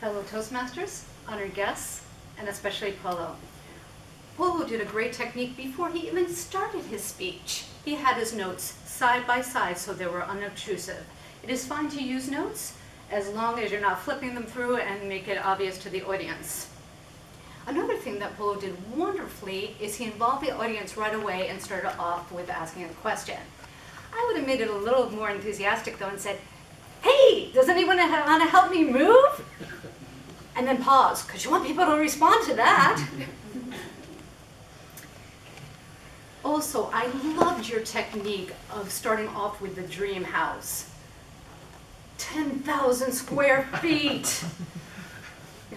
fellow Toastmasters, honored guests, and especially Polo. Polo did a great technique before he even started his speech. He had his notes side by side so they were unobtrusive. It is fine to use notes as long as you're not flipping them through and make it obvious to the audience. Another thing that Polo did wonderfully is he involved the audience right away and started off with asking a question. I would have made it a little more enthusiastic though and said, "Hey, does anyone want to help me move?" And then pause, because you want people to respond to that. Also, I loved your technique of starting off with the dream house. 10,000 square feet,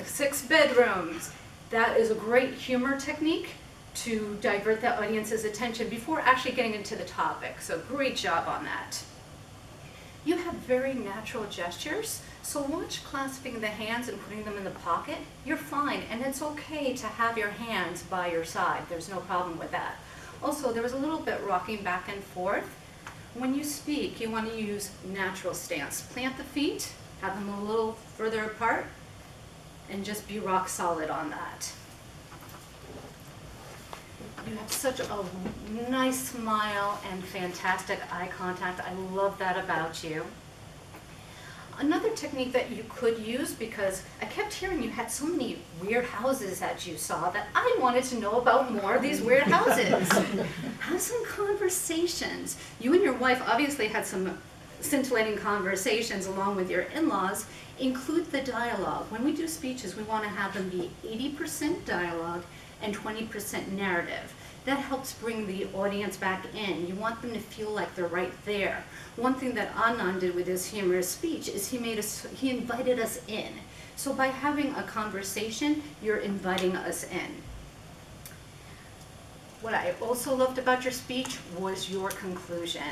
6 bedrooms. That is a great humor technique to divert the audience's attention before actually getting into the topic. So great job on that. You have very natural gestures, so watch clasping the hands and putting them in the pocket. You're fine, and it's okay to have your hands by your side. There's no problem with that. Also, there was a little bit rocking back and forth. When you speak, you want to use natural stance. Plant the feet, have them a little further apart, and just be rock solid on that. You have such a nice smile and fantastic eye contact. I love that about you. Another technique that you could use, because I kept hearing you had so many weird houses that you saw that I wanted to know about more of these weird houses. Have some conversations. You and your wife obviously had some scintillating conversations along with your in-laws. Include the dialogue. When we do speeches, we want to have them be 80% dialogue and 20% narrative. That helps bring the audience back in. You want them to feel like they're right there. One thing that Anand did with his humorous speech is he invited us in. So by having a conversation, you're inviting us in. What I also loved about your speech was your conclusion.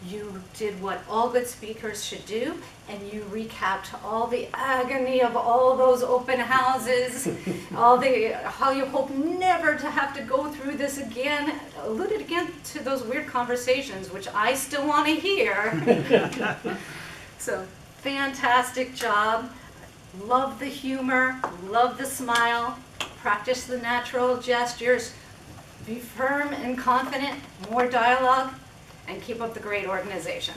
You did what all good speakers should do, and you recapped all the agony of all those open houses, how you hope never to have to go through this again, alluded again to those weird conversations, which I still want to hear. So, fantastic job. Love the humor, love the smile, practice the natural gestures, be firm and confident, more dialogue, and keep up the great organization.